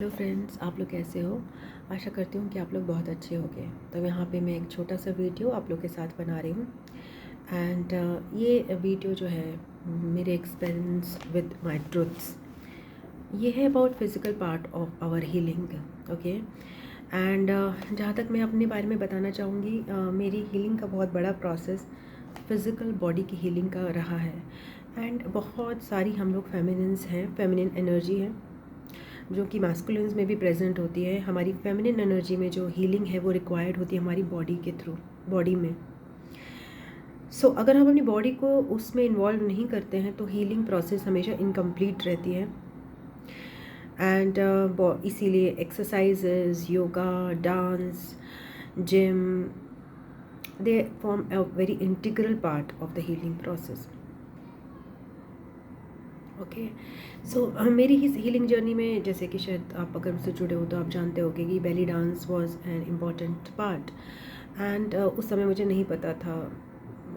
Hello friends, आप लोग कैसे हो। आशा करती हूँ कि आप लोग बहुत अच्छे होंगे। तो यहाँ पे मैं एक छोटा सा वीडियो आप लोग के साथ बना रही हूँ एंड ये वीडियो जो है मेरे एक्सपीरियंस विद माय ट्रुथ्स, ये है about physical part of our healing. Okay and जहाँ तक मैं अपने बारे में बताना चाहूँगी, मेरी हीलिंग का बहुत बड़ा प्रोसेस फिज़िकल बॉडी की हीलिंग का रहा है। एंड बहुत सारी हम लोग फेमिनिन्स हैं, फेमिनिन एनर्जी है जो कि मैस्कुलिन्स में भी प्रेजेंट होती है। हमारी फेमिनिन एनर्जी में जो हीलिंग है वो रिक्वायर्ड होती है हमारी बॉडी के थ्रू, बॉडी में। अगर हम अपनी बॉडी को उसमें इन्वॉल्व नहीं करते हैं तो हीलिंग प्रोसेस हमेशा इनकम्प्लीट रहती है। एंड इसीलिए exercises, yoga, dance, gym, they form a very integral part of the healing process. Okay मेरी ही हीलिंग जर्नी में, जैसे कि शायद आप अगर उससे जुड़े हो तो आप जानते होंगे कि belly dance was an important part. And उस समय मुझे नहीं पता था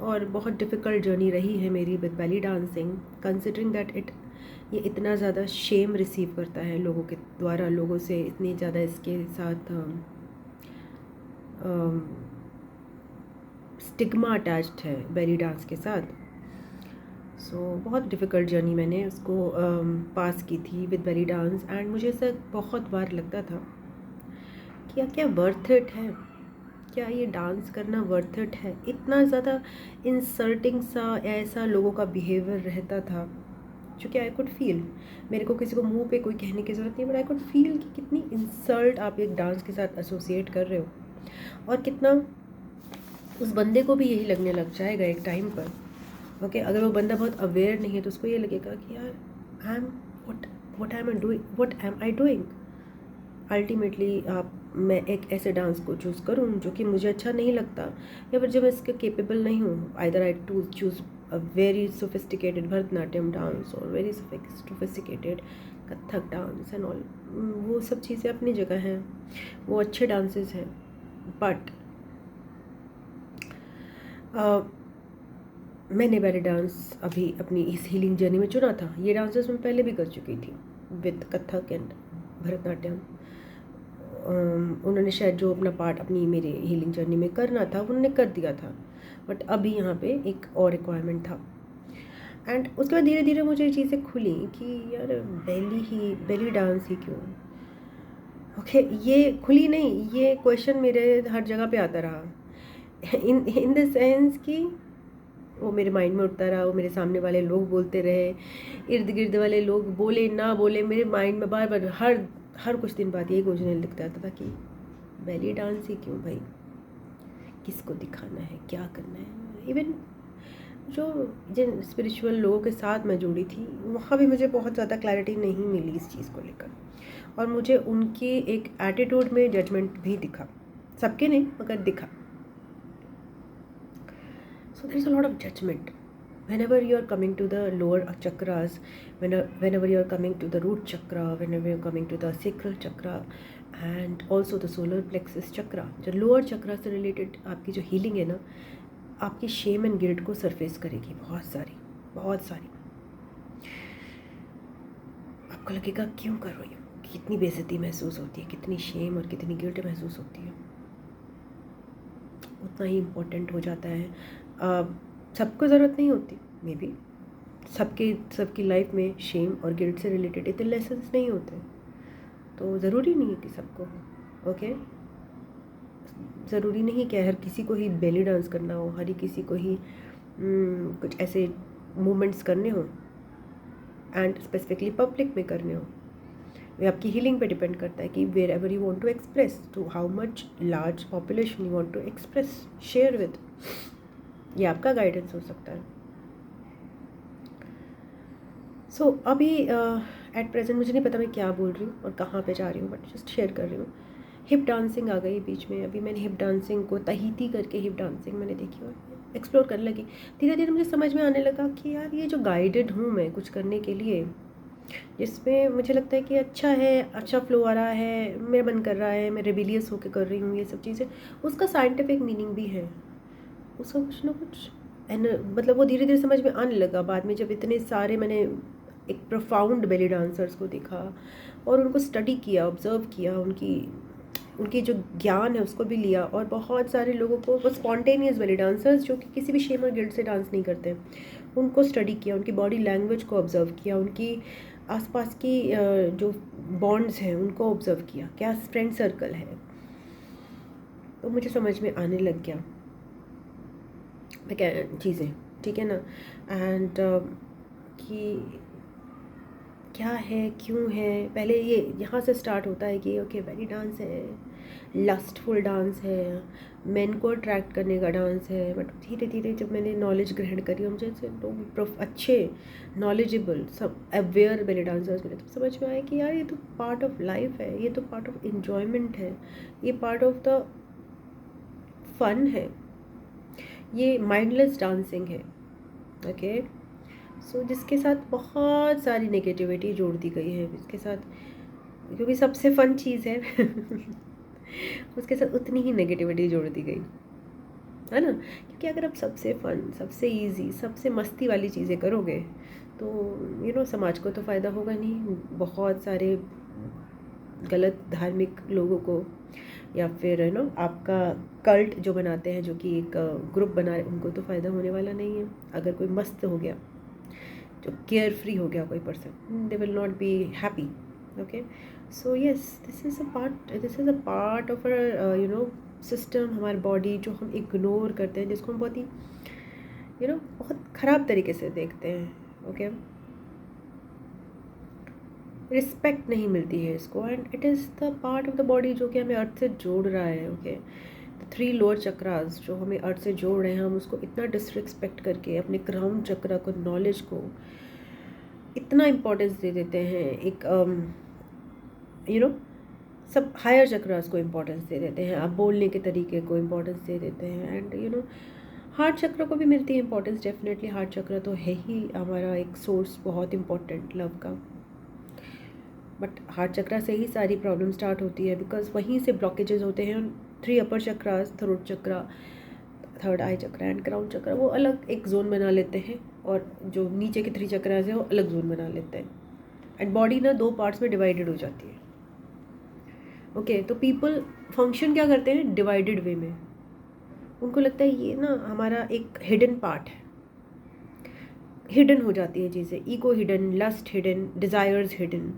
और बहुत डिफ़िकल्ट जर्नी रही है मेरी with belly dancing, considering that ये इतना ज़्यादा शेम रिसीव करता है लोगों के द्वारा, लोगों से इतनी ज़्यादा इसके साथ स्टिग्मा अटैच्ड है बेली डांस के साथ। बहुत डिफ़िकल्ट जर्नी मैंने उसको पास की थी विद बेली डांस। एंड मुझे ऐसा बहुत बार लगता था कि क्या वर्थ इट है, क्या ये डांस करना वर्थ इट है। इतना ज़्यादा इंसल्टिंग सा ऐसा लोगों का बिहेवियर रहता था जो कि आई कुड फील। मेरे को किसी को मुंह पे कोई कहने की ज़रूरत नहीं, बट आई कुड फील कि कितनी इंसल्ट आप एक डांस के साथ एसोसिएट कर रहे हो और कितना उस बंदे को भी यही लगने लग जाएगा एक टाइम पर। ओके अगर वो बंदा बहुत अवेयर नहीं है तो उसको ये लगेगा कि यार I am what am I doing. Ultimately मैं एक ऐसे डांस को चूज़ करूँ जो कि मुझे अच्छा नहीं लगता, या फिर जब मैं इसके केपेबल नहीं हूँ, either I to choose a very sophisticated Bharatanatyam dance और very sophisticated Kathak dance and all. वो सब चीज़ें अपनी जगह हैं, वो अच्छे डांसेस हैं, बट मैंने बैले डांस अभी अपनी इस हीलिंग जर्नी में चुना था। ये डांसेस मैं पहले भी कर चुकी थी विद कथक एंड भरतनाट्यम। उन्होंने शायद जो अपना पार्ट अपनी मेरे हीलिंग जर्नी में करना था उन्होंने कर दिया था, बट अभी यहाँ पे एक और रिक्वायरमेंट था। एंड उसके बाद धीरे धीरे मुझे चीज़ें खुली कि यार बेली डांस ही क्यों। ओके ये खुली नहीं, ये क्वेश्चन मेरे हर जगह पे आता रहा इन द सेंस कि वो मेरे माइंड में उठता रहा, वो मेरे सामने वाले लोग बोलते रहे, इर्द गिर्द वाले लोग बोले ना बोले, मेरे माइंड में बार बार हर कुछ दिन बाद यही क्वेश्चन लिखता आता था कि बेली डांस ही क्यों भाई, किसको दिखाना है, क्या करना है। इवन जो जिन स्पिरिचुअल लोगों के साथ मैं जुड़ी थी वहाँ भी मुझे बहुत ज़्यादा क्लैरिटी नहीं मिली इस चीज़ को लेकर, और मुझे उनके एक एटीट्यूड में जजमेंट भी दिखा, सबके नहीं मगर दिखा। So there is a lot of judgment whenever you are coming to the lower chakras, whenever you are coming to the root chakra, whenever you are coming to the sacral chakra and also the solar plexus chakra। जो lower चक्रा से related आपकी जो healing है ना, आपकी shame and guilt को surface करेगी बहुत सारी। आपको लगेगा क्यों कर रही हो, कितनी बेइज्जती महसूस होती है, कितनी शेम और कितनी गिल्ट महसूस होती है। उतना ही इम्पोर्टेंट हो जाता है। सबको ज़रूरत नहीं होती, मे बी सबकी लाइफ में शेम और गिल्ट से रिलेटेड इतने लेसन्स नहीं होते, तो ज़रूरी नहीं है कि सबको हो। ओके ज़रूरी नहीं कि हर किसी को ही बेली डांस करना हो, हर किसी को ही कुछ ऐसे मूवमेंट्स करने हो एंड स्पेसिफिकली पब्लिक में करने हो। ये आपकी हीलिंग पे डिपेंड करता है कि wherever you want to express, to how much large population you want to express, share with, ये आपका गाइडेंस हो सकता है। अभी एट प्रेजेंट मुझे नहीं पता मैं क्या बोल रही हूँ और कहाँ पे जा रही हूँ, बट जस्ट शेयर कर रही हूँ। हिप डांसिंग आ गई बीच में, अभी मैंने हिप डांसिंग को तहीती करके हिप डांसिंग मैंने देखी और एक्सप्लोर करने लगी। धीरे धीरे मुझे समझ में आने लगा कि यार ये जो गाइडेड हूँ मैं कुछ करने के लिए, जिसमें मुझे लगता है कि अच्छा है, अच्छा फ्लो आ रहा है, मेरा मन कर रहा है, मैं रेबिलियस होकर कर रही हूँ ये सब चीज़ें, उसका साइंटिफिक मीनिंग भी है, उसका कुछ ना कुछ मतलब वो धीरे धीरे समझ में आने लगा बाद में, जब इतने सारे मैंने एक प्रोफाउंड बेली डांसर्स को देखा और उनको स्टडी किया, ऑब्ज़र्व किया, उनकी उनकी जो ज्ञान है उसको भी लिया, और बहुत सारे लोगों को, वो स्पॉन्टेनियस बेली डांसर्स जो कि किसी भी शेम और गिल्ट से डांस नहीं करते, उनको स्टडी किया, उनकी बॉडी लैंग्वेज को ऑब्ज़र्व किया, उनकी आसपास की जो बॉन्ड्स हैं उनको ऑब्ज़र्व किया, क्या फ्रेंड सर्कल है, तो मुझे समझ में आने लग गया क्या चीज़ें, ठीक है ना। एंड कि क्या है, क्यों है, पहले ये यहाँ से स्टार्ट होता है कि ओके बेली डांस है, लस्टफुल डांस है, मेन को अट्रैक्ट करने का डांस है। बट धीरे धीरे जब मैंने नॉलेज ग्रहण करी और मुझे लोग अच्छे नॉलेजेबल सब अवेयर बेली डांसर्स मिले, तो समझ में आया कि यार ये तो पार्ट ऑफ लाइफ है, ये तो पार्ट ऑफ इन्जॉयमेंट है, ये पार्ट ऑफ द फन है, ये माइंडलेस डांसिंग है। ओके सो जिसके साथ बहुत सारी नेगेटिविटी जोड़ दी गई है इसके साथ, क्योंकि सबसे फ़न चीज़ है उसके साथ उतनी ही नेगेटिविटी जोड़ दी गई है ना। क्योंकि अगर आप सबसे फ़न, सबसे इजी, सबसे मस्ती वाली चीज़ें करोगे तो समाज को तो फ़ायदा होगा नहीं, बहुत सारे गलत धार्मिक लोगों को या फिर आपका कल्ट जो बनाते हैं, जो कि एक ग्रुप बना रहे, उनको तो फ़ायदा होने वाला नहीं है। अगर कोई मस्त हो गया, जो केयर फ्री हो गया कोई person, they will not be happy. Okay so yes, this is a part of system, हमारी बॉडी जो हम इग्नोर करते हैं, जिसको हम बहुत ही बहुत ख़राब तरीके से देखते हैं। ओके रिस्पेक्ट नहीं मिलती है इसको, and it is the part of the body जो कि हमें अर्थ से जोड़ रहा है। ओके 3 लोअर चक्रास जो हमें अर्थ से जोड़ रहे हैं, हम उसको इतना डिसरिस्पेक्ट करके अपने क्राउन चक्रा को, नॉलेज को इतना इम्पोर्टेंस दे देते हैं। एक सब हायर चक्रास को इम्पोर्टेंस दे देते हैं, आप बोलने के तरीके को इम्पोर्टेंस दे देते हैं, एंड हार्ट चक्र को भी मिलती है इम्पोर्टेंस। डेफिनेटली हार्ट चक्र तो है ही हमारा एक सोर्स बहुत इम्पोर्टेंट लव का, बट हार्ट चक्रा से ही सारी प्रॉब्लम स्टार्ट होती है, बिकॉज वहीं से ब्लॉकेजेस होते हैं। 3 upper chakras, throat chakra, 3rd eye chakra and crown chakra, वो अलग एक जोन बना लेते हैं, और जो नीचे के 3 चक्रास हैं वो अलग जोन बना लेते हैं, एंड बॉडी ना 2 पार्ट्स में डिवाइडेड हो जाती है। ओके तो पीपल फंक्शन क्या करते हैं, डिवाइडेड वे में। उनको लगता है ये ना हमारा एक हिडन पार्ट है, हिडन हो जाती है चीज़ें, ego hidden, lust hidden, desires hidden,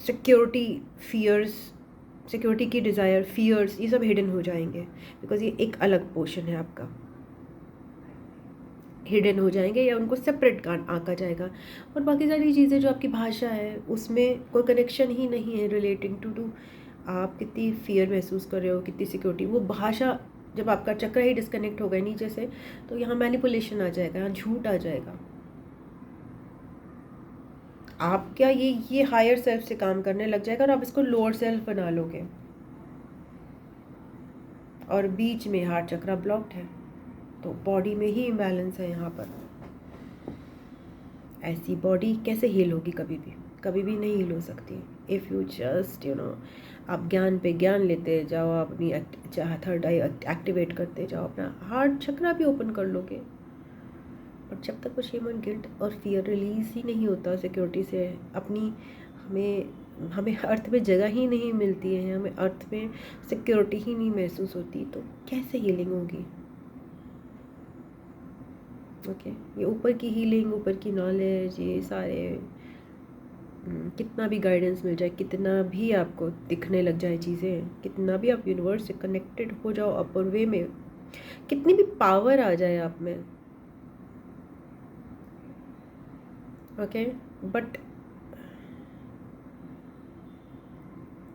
security fears, security की डिज़ायर, फियर्स, ये सब हिडन हो जाएंगे, बिकॉज ये एक अलग पोर्शन है आपका, हिडन हो जाएंगे या उनको सेपरेट आंका जाएगा। और बाकी सारी चीज़ें जो आपकी भाषा है उसमें कोई कनेक्शन ही नहीं है रिलेटिंग टू आप कितनी फियर महसूस कर रहे हो, कितनी सिक्योरिटी। वो भाषा जब आपका चक्र ही डिस्कनेक्ट हो गया नीचे से, तो यहाँ मैनिपुलेशन आ जाएगा, यहाँ झूठ आ जाएगा। आप क्या ये हायर सेल्फ से काम करने लग जाएगा और आप इसको लोअर सेल्फ बना लोगे, और बीच में हार्ट चक्रा ब्लॉक्ड है, तो बॉडी में ही इम्बैलेंस है यहाँ पर। ऐसी बॉडी कैसे हील होगी, कभी भी नहीं हील हो सकती। इफ़ यू जस्ट आप ज्ञान पे ज्ञान लेते जाओ, आप अपनी 3rd आई एक्टिवेट करते जाओ, अपना हार्ट चक्रा भी ओपन कर लोगे, और जब तक वो शेम एंड गिल्ट और फियर रिलीज़ ही नहीं होता सिक्योरिटी से, अपनी हमें अर्थ में जगह ही नहीं मिलती है, हमें अर्थ में सिक्योरिटी ही नहीं महसूस होती, तो कैसे हीलिंग होगी। ओके ये ऊपर की हीलिंग, ऊपर की नॉलेज, ये सारे कितना भी गाइडेंस मिल जाए, कितना भी आपको दिखने लग जाए चीज़ें, कितना भी आप यूनिवर्स से कनेक्टेड हो जाओ अपर वे में, कितनी भी पावर आ जाए आप में, ओके बट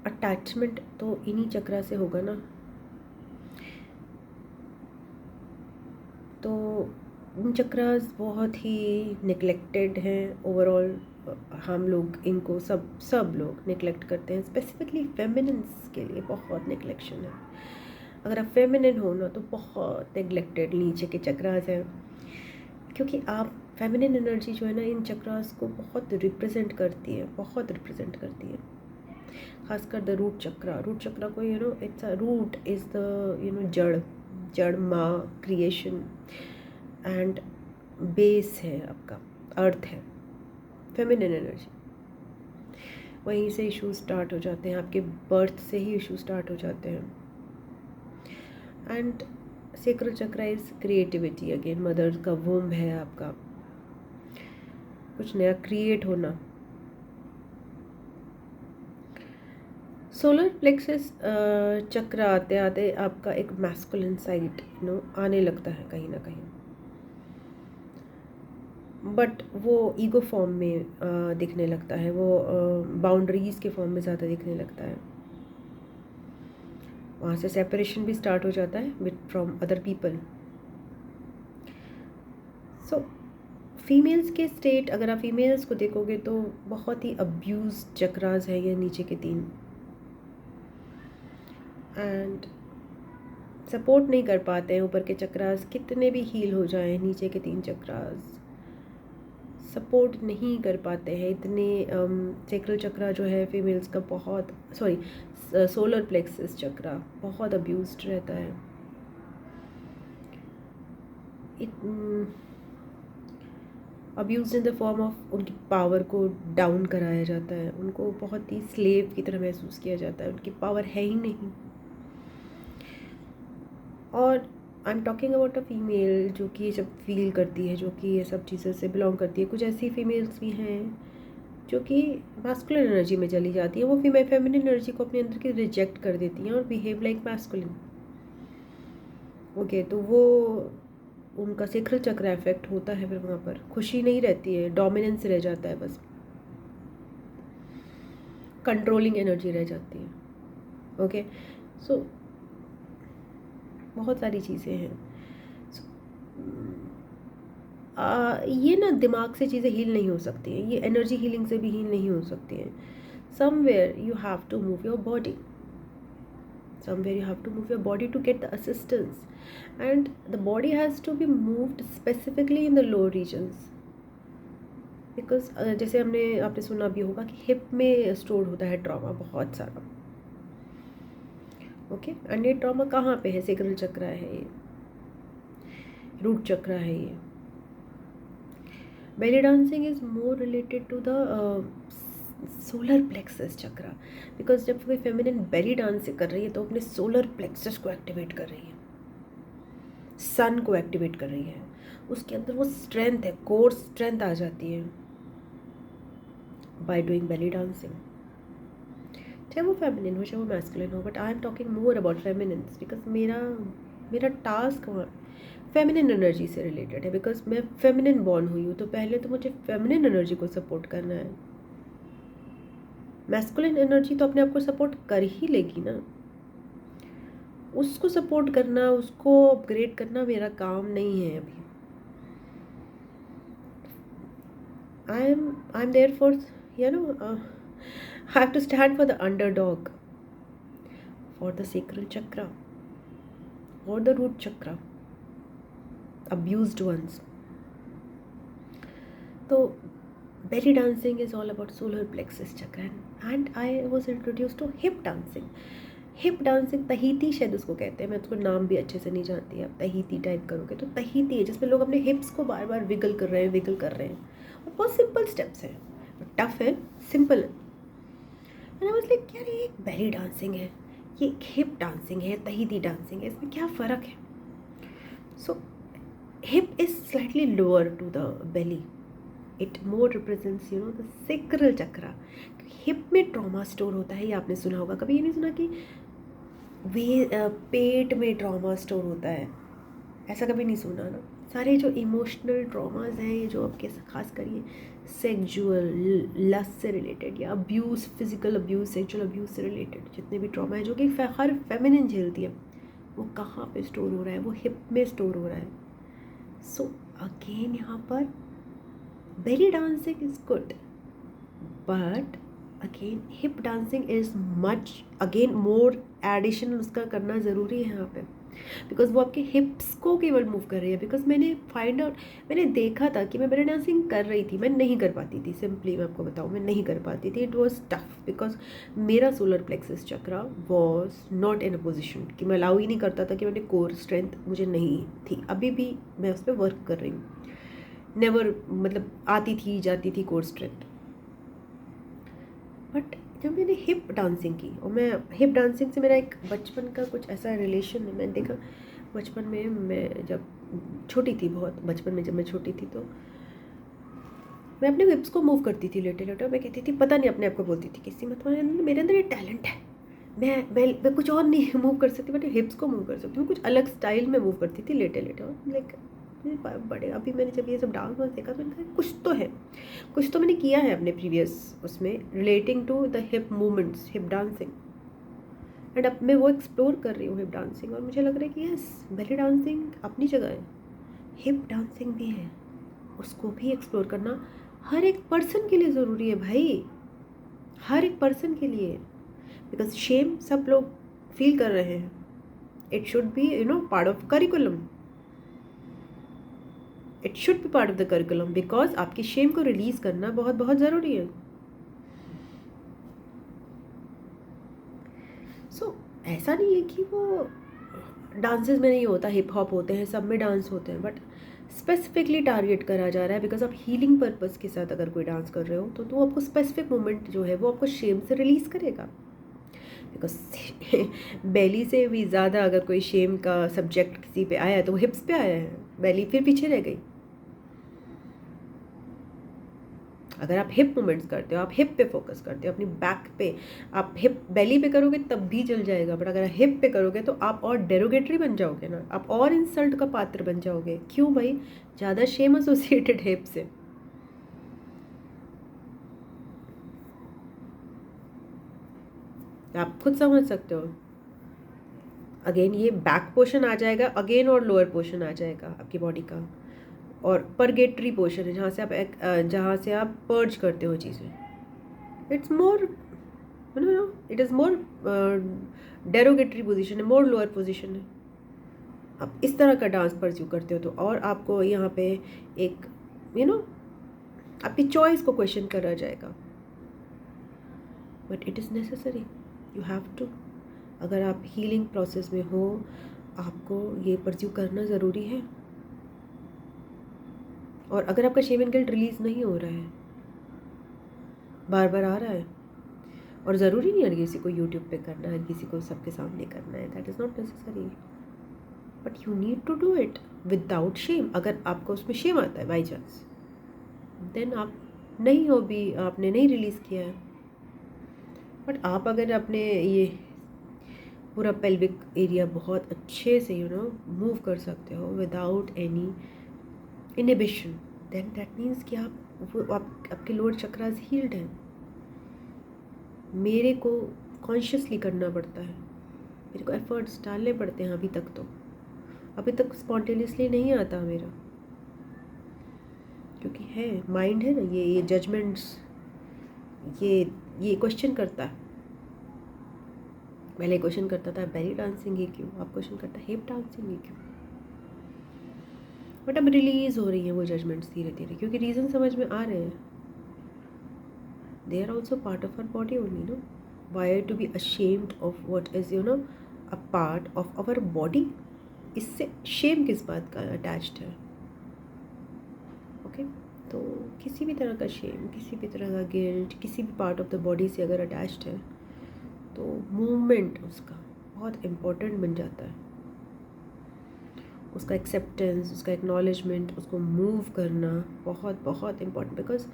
अटैचमेंट तो इन्हीं चक्रा से होगा ना। तो चक्रास बहुत ही निगलेक्टेड हैं ओवरऑल, हम लोग इनको सब लोग निगलेक्ट करते हैं, स्पेसिफिकली फेमिनिन्स के लिए बहुत निगलेक्शन है। अगर आप फेमिनिन हो ना तो बहुत नेगलेक्टेड नीचे के चक्रास हैं, क्योंकि आप फेमिनिन एनर्जी जो है ना इन चक्रास को बहुत रिप्रेजेंट करती है, बहुत रिप्रेजेंट करती है, खासकर द रूट चक्रा को it's a root is the जड़ माँ, क्रिएशन, एंड बेस है आपका, अर्थ है। फेमिनिन एनर्जी, वहीं से इश्यूज स्टार्ट हो जाते हैं, आपके बर्थ से ही इश्यूज स्टार्ट हो जाते हैं। And sacral chakra is creativity, again mother का वूम्ब है आपका, कुछ नया क्रिएट होना। सोलर प्लेक्सस चक्र आते आते आपका एक मैस्कुलिन साइड आने लगता है कहीं ना कहीं, बट वो ईगो फॉर्म में दिखने लगता है, वो बाउंड्रीज के फॉर्म में ज़्यादा दिखने लगता है। वहाँ से सेपरेशन भी स्टार्ट हो जाता है with from other people. So females के स्टेट, अगर आप फीमेल्स को देखोगे तो बहुत ही अब्यूज चक्रास है ये नीचे के 3, एंड सपोर्ट नहीं कर पाते हैं ऊपर के चक्रास, कितने भी हील हो जाए नीचे के 3 चक्रास सपोर्ट नहीं कर पाते हैं इतने। सेक्रल चक्रा जो है फीमेल्स का बहुत, सोलर प्लेक्सस चक्रा बहुत अब्यूज्ड रहता है। Abuse in the form of उनकी पावर को डाउन कराया जाता है, उनको बहुत ही स्लेव की तरह महसूस किया जाता है, उनकी पावर है ही नहीं। और I am talking about a female जो कि ये सब फील करती है, जो कि ये सब चीज़ों से बिलोंग करती है। कुछ ऐसी फीमेल्स भी हैं जो कि मैस्कुलिन एनर्जी में चली जाती है, वो फेमिनिन एनर्जी को अपने अंदर की रिजेक्ट कर देती हैं और बिहेव लाइक मैस्कुलिन। ओके, तो वो उनका सेक्रल चक्र इफेक्ट होता है, फिर वहाँ पर खुशी नहीं रहती है, डोमिनेंस रह जाता है, बस कंट्रोलिंग एनर्जी रह जाती है। ओके, सो बहुत सारी चीज़ें हैं। ये ना दिमाग से चीज़ें हील नहीं हो सकती हैं, ये एनर्जी हीलिंग से भी हील नहीं हो सकती हैं। Somewhere you have to move your body, somewhere you have to move your body to get the assistance, and the body has to be moved specifically in the lower regions, because जैसे आपने सुना भी होगा कि hip में store होता है trauma बहुत सारा। ओके, एंड ये ट्रॉमा कहाँ पे है? सेक्रल चक्रा है, ये रूट चक्रा है। ये belly dancing is more related to the solar plexus chakra, because जब कोई फेमिनिन बेली डांस कर रही है तो अपने सोलर प्लेक्सस को एक्टिवेट कर रही है, सन को एक्टिवेट कर रही है, उसके अंदर वो स्ट्रेंथ है, कोर स्ट्रेंथ आ जाती है बाय डूइंग बेली डांसिंग, चाहे वो फेमिनिन हो चाहे वो मैस्कुलिन हो। But I am talking more about feminines, because मेरा टास्क फेमिनिन एनर्जी से रिलेटेड है, बिकॉज मैं फेमिनिन बॉर्न हुई हूँ, तो पहले तो मुझे फेमिनिन एनर्जी को सपोर्ट करना है। मैस्कुलिन एनर्जी तो अपने आप को सपोर्ट कर ही लेगी ना, उसको सपोर्ट करना, उसको अपग्रेड करना मेरा काम नहीं है अभी। I am there for I have to stand for the underdog, for the sacral chakra or the root chakra, abused ones. So belly dancing is all about solar plexus chakra, and I was introduced to hip dancing. Hip dancing, Tahiti शायद उसको कहते हैं, मैं उसको नाम भी अच्छे से नहीं जानती। आप तहीती टाइप करोगे तो तहीती है, जिसमें लोग अपने हिप्स को बार बार विगल कर रहे हैं और बहुत सिंपल स्टेप्स हैं, टफ है, सिंपल है। मैंने वाज लाइक यार ये एक बेली डांसिंग है, ये एक हिप डांसिंग है, तहीती डांसिंग है, इसमें क्या फ़र्क है? So hip is slightly lower to the belly, it more represents the sacral chakra. Hip में ट्रॉमा स्टोर होता है, ये आपने सुना होगा, कभी ये नहीं सुना कि पेट में ट्रॉमा स्टोर होता है? ऐसा कभी नहीं सुना ना? सारे जो इमोशनल ट्रॉमाज हैं, ये जो आपके खास कर ये सेक्सुअल लस्ट से रिलेटेड या abuse, physical abuse, sexual abuse से रिलेटेड जितने भी ट्रॉमा है जो कि हर फेमिनिन झेलती है, वो कहाँ पे स्टोर हो रहा है? वो हिप में स्टोर हो रहा है। सो अगेन यहाँ पर belly dancing is good, but again hip dancing is much again more addition उसका करना ज़रूरी है यहाँ पे, बिकॉज वो आपके हिप्स को केवल मूव कर रही है। बिकॉज मैंने देखा था कि मैं बेली डांसिंग कर रही थी, मैं नहीं कर पाती थी, सिंपली मैं आपको बताऊँ, मैं नहीं कर पाती थी। इट वॉज टफ बिकॉज मेरा solar plexus chakra was not in a position कि मैं अलाउ ही नहीं करता था, कि मैंने कोर स्ट्रेंथ मुझे नहीं थी, अभी भी मैं उस पर वर्क कर रही हूँ। नेवर, मतलब आती थी जाती थी कोर स्ट्रेंथ, बट जब मैंने हिप डांसिंग की, और मैं हिप डांसिंग से मेरा एक बचपन का कुछ ऐसा रिलेशन है, मैंने देखा बचपन में, मैं जब छोटी थी, बहुत बचपन में जब मैं छोटी थी, तो मैं अपने हिप्स को मूव करती थी लेटे लेटे, और मैं कहती थी, पता नहीं, अपने आप को बोलती थी किसी मत मेरे अंदर ये टैलेंट है, मैं कुछ और नहीं मूव कर सकती, बट हिप्स को मूव कर सकती हूँ, कुछ अलग स्टाइल में मूव करती थी लेटे लेटे। और लाइक बड़े अभी मैंने जब ये सब डांस वांस देखा, तो मैंने कहा कुछ तो है, कुछ तो मैंने किया है अपने प्रीवियस उसमें relating to the hip movements, hip dancing. And अब मैं वो एक्सप्लोर कर रही हूँ हिप डांसिंग, और मुझे लग रहा है कि यस, बेली डांसिंग अपनी जगह है, हिप डांसिंग भी है, उसको भी एक्सप्लोर करना हर एक पर्सन के लिए ज़रूरी है भाई, हर एक पर्सन के लिए। बिकॉज शेम सब लोग फील कर रहे हैं, it should be part of curriculum, it should be part of the curriculum, because आपकी शेम को रिलीज करना बहुत बहुत ज़रूरी है। सो ऐसा नहीं है कि वो डांसेस में नहीं होता, हिप हॉप होते हैं, सब में डांस होते हैं, बट स्पेसिफिकली टारगेट करा जा रहा है बिकॉज आप हीलिंग पर्पज़ के साथ अगर कोई डांस कर रहे हो, तो आपको स्पेसिफिक मोमेंट जो है वो आपको शेम से रिलीज़ करेगा। बिकॉज बेली से भी ज़्यादा अगर कोई शेम का सब्जेक्ट किसी पे आया है तो वो हिप्स पे आया है, बेली फिर पीछे रह गई। अगर आप हिप मूवमेंट्स करते हो, आप हिप पे फोकस करते हो, अपनी बैक पे, आप हिप बेली पे करोगे तब भी चल जाएगा, बट अगर हिप पे करोगे तो आप और डेरोगेटरी बन जाओगे ना, आप और इंसल्ट का पात्र बन जाओगे। क्यों भाई? ज़्यादा शेम एसोसिएटेड हिप से। आप खुद समझ सकते हो। अगेन ये बैक पोर्शन आ जाएगा अगेन, और लोअर पोर्शन आ जाएगा आपकी बॉडी का, और परगेटरी पोर्शन है जहाँ से आप पर्ज करते हो चीज़ें। It's more it is more derogatory position है, मोर लोअर पोजिशन है। आप इस तरह का डांस परस्यू करते हो तो और आपको यहाँ पे एक आपकी चॉइस को क्वेश्चन करा जाएगा, but it is necessary, you have to. अगर आप हीलिंग प्रोसेस में हो, आपको ये परस्यू करना ज़रूरी है। और अगर आपका शेम एंड गिल्ट रिलीज़ नहीं हो रहा है, बार बार आ रहा है, और ज़रूरी नहीं है किसी को यूट्यूब पे करना है, किसी को सबके सामने करना है, that is not necessary, but you need to do it without shame. अगर आपको उसमें शेम आता है बाई चांस, देन आप नहीं हो भी, आपने नहीं रिलीज़ किया है। बट आप अगर अपने ये पूरा पेल्विक एरिया बहुत अच्छे से मूव कर सकते हो without any inhibition, then that means कि आपके लोअर चक्रास हील्ड हैं। मेरे को कॉन्शियसली करना पड़ता है, मेरे को एफर्ट्स डालने पड़ते हैं। अभी तक स्पॉन्टेनियसली नहीं आता मेरा, क्योंकि है माइंड है ना, ये जजमेंट्स, ये क्वेश्चन करता है। पहले क्वेश्चन करता था बेली डांसिंग ही क्यों, अब क्वेश्चन करता है हिप डांसिंग ही क्यों। बट अब रिलीज हो रही है वो जजमेंट्स धीरे धीरे, क्योंकि रीज़न समझ में आ रहे हैं। they are also part of our body only, no? Why to be ashamed of what is a part of our body? इससे शेम किस बात का अटैच्ड है? ओके, तो किसी भी तरह का शेम, किसी भी तरह का गिल्ट किसी भी पार्ट ऑफ द बॉडी से अगर अटैच्ड है, तो मूवमेंट उसका बहुत इम्पोर्टेंट बन जाता है। उसका एक्सेप्टेंस, उसका एक्नॉलेजमेंट, उसको मूव करना बहुत बहुत इम्पोर्टेंट। बिकॉज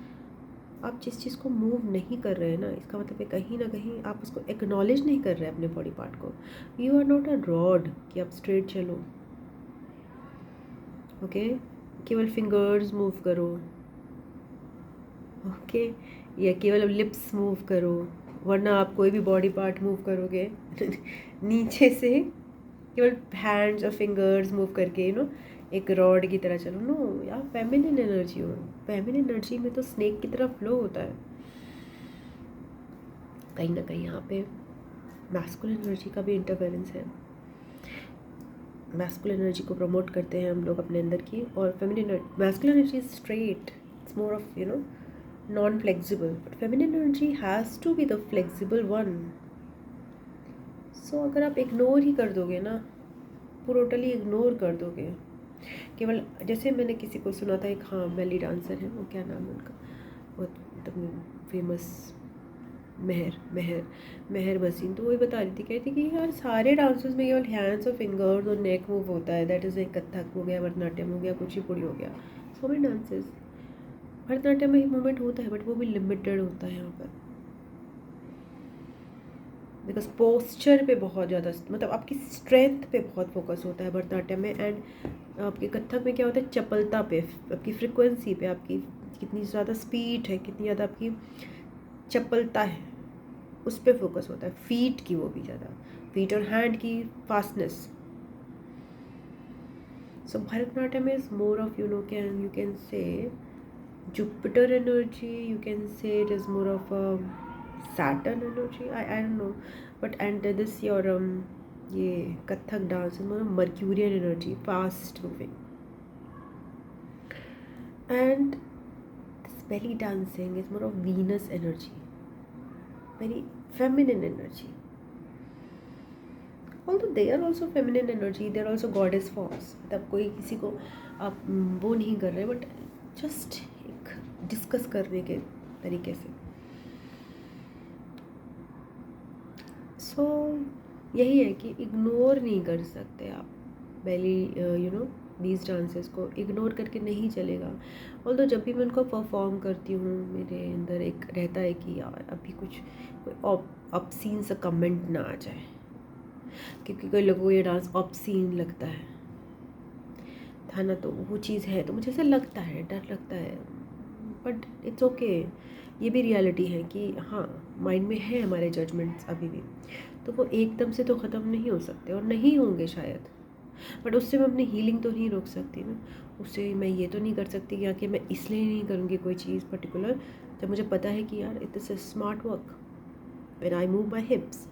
आप जिस चीज़ को मूव नहीं कर रहे हैं ना, इसका मतलब है कहीं ना कहीं आप उसको एक्नॉलेज नहीं कर रहे हैं अपने बॉडी पार्ट को। You are not a rod कि आप स्ट्रेट चलो, ओके? केवल फिंगर्स मूव करो, ओके? या केवल लिप्स मूव करो, वरना आप कोई भी बॉडी पार्ट मूव करोगे नीचे से केवल हैंड्स और फिंगर्स मूव करके एक रॉड की तरह चलो, नो यार। फेमिनिन एनर्जी हो, फेमिनिन एनर्जी में तो स्नेक की तरह फ्लो होता है। कहीं ना कहीं यहाँ पे मैस्कुलिन एनर्जी का भी इंटरफेरेंस है। मैस्कुलिन एनर्जी को प्रमोट करते हैं हम लोग अपने अंदर की, और feminine masculine energy is straight, it's more of non flexible, but feminine energy has to be the flexible one. So अगर आप इग्नोर ही कर दोगे ना, टोटली इग्नोर कर दोगे, केवल जैसे मैंने किसी को सुना था, एक हाँ बेली डांसर है, वो क्या नाम है उनका, वो एकदम फेमस महर महर महर भसीन, तो वही बता रही थी, कहती कि यार सारे डांसेस में केवल हैंड्स और फिंगर्स और नेक मूव होता है, दैट इज़ एक कथक हो गया, भरतनाट्यम हो गया, कुचिपुड़ी हो गया, सो मेनी डांसेस। भरतनाट्यम में ही मूवमेंट होता है बट वो भी लिमिटेड होता है यहाँ पर, बिकॉज पोस्चर पे बहुत ज़्यादा, मतलब आपकी स्ट्रेंथ पे बहुत फोकस होता है भरतनाट्यम में। एंड आपके कथक में क्या होता है, चपलता पे, आपकी फ्रिक्वेंसी पे, आपकी कितनी ज़्यादा स्पीड है, कितनी ज़्यादा आपकी चपलता है, उस पर फोकस होता है, फीट की, वो भी ज़्यादा फीट और हैंड की fastness. So Bharatanatyam is more of you can say Jupiter energy, you can say it is more of a Saturn energy, I don't know, but and this your ये Kathak dance is more of Mercurian energy, fast moving, and this belly dancing is more of Venus energy, very feminine energy, although they are also feminine energy, they are also goddess forms, मतलब कोई किसी को आप वो नहीं कर रहे, but just एक डिस्कस करने के तरीके से। सो यही है कि इग्नोर नहीं कर सकते आप बेली दीज डांसेस को इग्नोर करके नहीं चलेगा। ऑल्दो जब भी मैं उनको परफॉर्म करती हूँ, मेरे अंदर एक रहता है कि यार अभी कुछ कोई ऑब्सीन सा कमेंट ना आ जाए, क्योंकि कोई लोगों को ये डांस ऑब्सीन लगता है था ना, तो वो चीज़ है, तो मुझे ऐसा लगता है, डर लगता है, बट इट्स ओके। ये भी रियलिटी है कि हाँ, माइंड में है हमारे जजमेंट्स अभी भी, तो वो एकदम से तो ख़त्म नहीं हो सकते और नहीं होंगे शायद, बट उससे मैं अपनी हीलिंग तो नहीं रोक सकती ना। उससे मैं ये तो नहीं कर सकती कि मैं इसलिए नहीं करूँगी कोई चीज़ पर्टिकुलर, जब मुझे पता है कि यार it is a smart work, when I move my हिप्स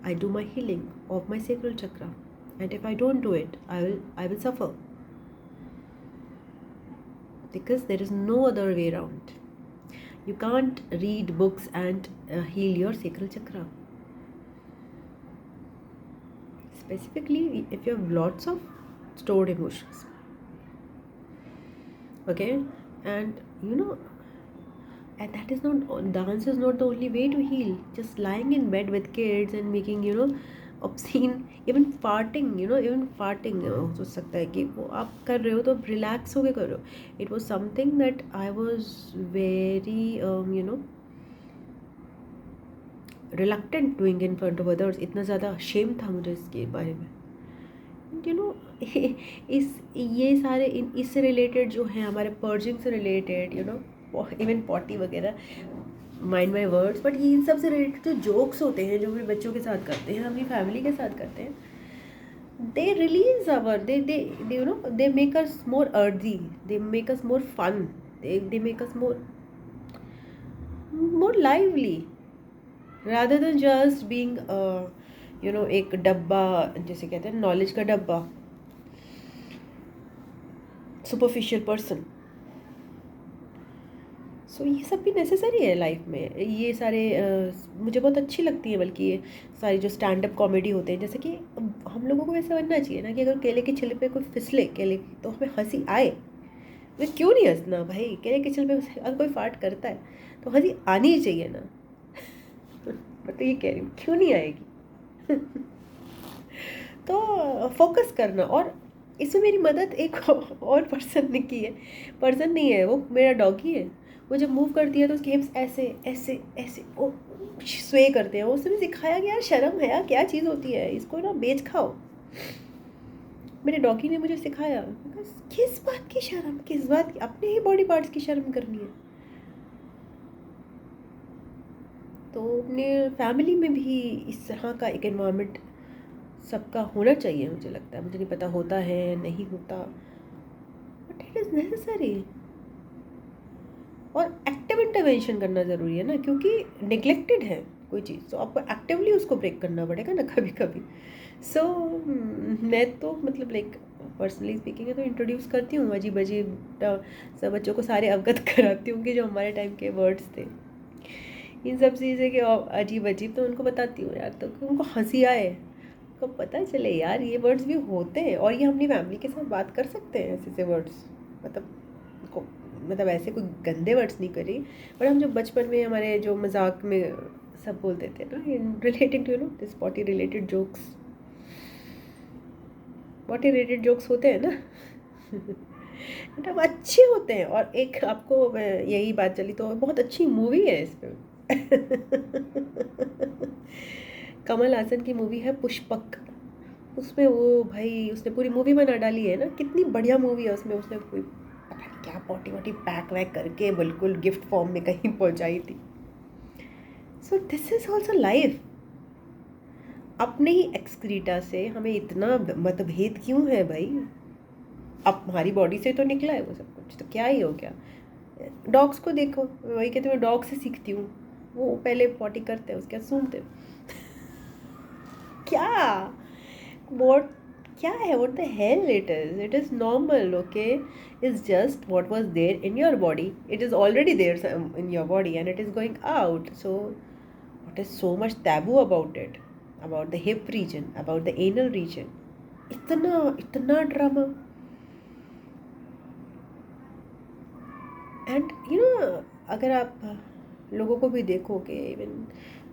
I do my healing of my sacral chakra, and if I don't do it I will suffer, because there is no other way around. You can't read books and heal your sacral chakra, specifically if you have lots of stored emotions, okay? And and that is not, dance is not the only way to heal. Just lying in bed with kids and making obscene, even farting, हो सकता है कि वो आप कर रहे हो तो रिलैक्स होके कर रहे हो। It was something that I was very reluctant doing in front of others, इतना ज़्यादा शेम था मुझे इसके बारे में। ये सारे इससे रिलेटेड जो है हमारे पर्जिंग से रिलेटेड, इवन पॉटी वगैरह, माइंड माई वर्ड्स, बट ये इन सब से रिलेटेड जो जोक्स होते हैं, जो भी बच्चों के साथ करते हैं, अपनी फैमिली के साथ करते हैं, they release our they make us more earthy, they make us more fun, they make us more lively, rather than just being एक डब्बा, जैसे कहते हैं नॉलेज का डब्बा, सुपरफिशियल पर्सन। सो ये सब भी नेसेसरी है लाइफ में। ये सारे मुझे बहुत अच्छी लगती है, बल्कि ये सारी जो स्टैंड अप कॉमेडी होते हैं, जैसे कि हम लोगों को ऐसा बनना चाहिए ना कि अगर केले के छिलके पे कोई फिसले केले की, तो हमें हंसी आए। मैं क्यों नहीं हंसना भाई, केले के छिलके पे अगर कोई फाट करता है तो हंसी आनी ही चाहिए ना। मैं तो ये कह रही हूँ, क्यों नहीं आएगी। तो फोकस करना, और इसमें मेरी मदद एक और पर्सन ने की है। पर्सन नहीं है, वो मेरा डॉगी है। वो जब मूव करती है तो उसके हिप्स ऐसे ऐसे ऐसे वो स्वे करते हैं। उसने भी सिखाया कि यार शर्म है यार, क्या चीज़ होती है, इसको ना बेच खाओ। मेरे डॉगी ने मुझे सिखाया, किस बात की शर्म, किस बात की, अपने ही बॉडी पार्ट्स की शर्म करनी है। तो अपने फैमिली में भी इस तरह का एक एनवायरनमेंट सबका होना चाहिए, मुझे लगता है। मुझे नहीं पता होता है नहीं होता, बट इट इज़ नेसेसरी। और एक्टिव इंटरवेंशन करना ज़रूरी है ना, क्योंकि नेग्लेक्टेड है कोई चीज़, तो आपको एक्टिवली उसको ब्रेक करना पड़ेगा ना कभी कभी। सो मैं तो मतलब लाइक पर्सनली स्पीकिंग है तो इंट्रोड्यूस करती हूँ अजीब अजीब सब बच्चों को सारे अवगत कराती हूँ कि जो हमारे टाइम के वर्ड्स थे, इन सब चीज़ें के अजीब अजीब, तो उनको बताती हूँ यार, तो उनको हंसी आए, उनको पता चले यार ये वर्ड्स भी होते हैं और ये अपनी फैमिली के साथ बात कर सकते हैं ऐसे वर्ड्स। मतलब ऐसे कोई गंदे वर्ड्स नहीं करी, बट हम जो बचपन में हमारे जो मजाक में सब बोलते थे ना, in relating to this potty related jokes, potty related jokes होते हैं ना मतलब अच्छे होते हैं। और एक आपको यही बात चली तो बहुत अच्छी मूवी है इस पे कमल हासन की मूवी है पुष्पक। उसमें वो भाई उसने पूरी मूवी बना डाली है ना, कितनी बढ़िया मूवी है। उसमें उसने कोई पता नहीं क्या पॉटी वॉटी पैक वैक करके बिल्कुल गिफ्ट फॉर्म में कहीं पहुंचाई थी। So this is also life. अपने ही एक्सक्रीटा से हमें इतना मतभेद क्यों है भाई? अब हमारी बॉडी से तो निकला है वो सब कुछ, तो क्या ही हो गया। डॉग्स को देखो, वही कहते हैं डॉग से सीखती हूँ, वो पहले पॉटी करते हैं उसके बाद सूंघते हैं क्या what क्या है, what the hell it is normal, okay? It's just what was there in your body, it is already there in your body and it is going out. So what is so much taboo about it, about the hip region, about the anal region? इतना इतना drama. And अगर आप लोगों को भी देखोगे, even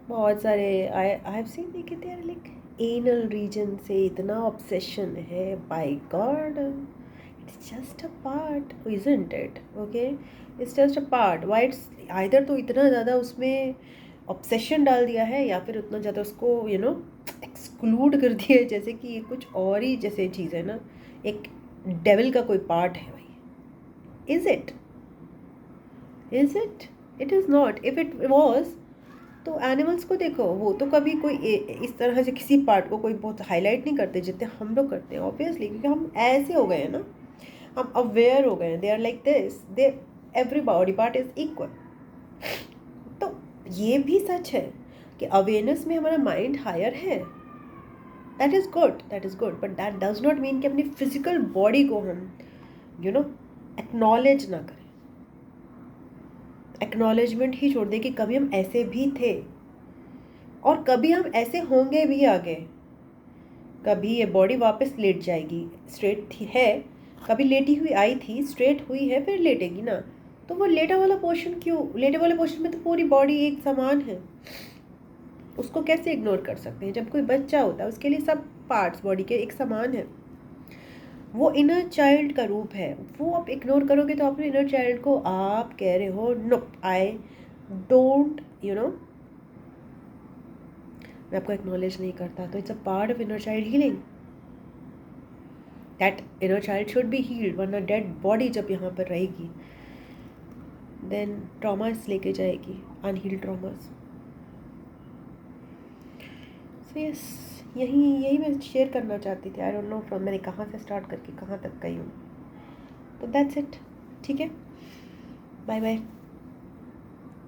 बहुत सारे आई हैव सीन, देखे थे लाइक एनल रीजन से इतना ऑब्सेशन है, by god it's just a part, isn't it? Okay, it's just a part. Why it's either तो इतना ज़्यादा उसमें ऑब्सेशन डाल दिया है या फिर उतना ज़्यादा उसको एक्सक्लूड कर दिया है जैसे कि ये कुछ और ही जैसे चीज़ है ना, एक डेविल का कोई पार्ट है भाई। Is it? Is it? It is not. If it was तो एनिमल्स को देखो, वो तो कभी कोई इस तरह से किसी पार्ट को कोई बहुत हाईलाइट नहीं करते जितने हम लोग करते हैं, ऑब्वियसली, क्योंकि हम ऐसे हो गए हैं ना, हम अवेयर हो गए हैं। They are like this, they every body part is equal. तो ये भी सच है कि अवेयरनेस में हमारा माइंड हायर है, that is good, that is good, but that does not mean कि अपनी फिजिकल बॉडी को हम एक्नॉलेज ना करें, एक्नॉलेजमेंट ही छोड़ दें कि कभी हम ऐसे भी थे और कभी हम ऐसे होंगे भी आगे। कभी ये बॉडी वापस लेट जाएगी, स्ट्रेट थी है, कभी लेटी हुई आई थी, स्ट्रेट हुई है, फिर लेटेगी ना। तो वो लेटा वाला पोर्शन क्यों? लेटे वाले पोर्शन में तो पूरी बॉडी एक समान है, उसको कैसे इग्नोर कर सकते हैं? जब कोई बच्चा होता है उसके लिए सब पार्ट्स बॉडी के एक समान है, वो इनर चाइल्ड का रूप है। वो आप इग्नोर करोगे तो अपने इनर चाइल्ड को आप कह रहे हो नो, आई डोंट मैं आपको एक्नॉलेज नहीं करता, तो it's a part of inner child healing. That inner child should be healed, वरना डेड बॉडी जब यहाँ पर रहेगी देन ट्रॉमास लेके जाएगी, अनहील्ड ट्रॉमास। सो यस, यही मैं शेयर करना चाहती थी। आई डोंट नो फ्रॉम मैंने कहाँ से स्टार्ट करके कहाँ तक गई हूँ। तो दैट्स इट, ठीक है, बाय बाय।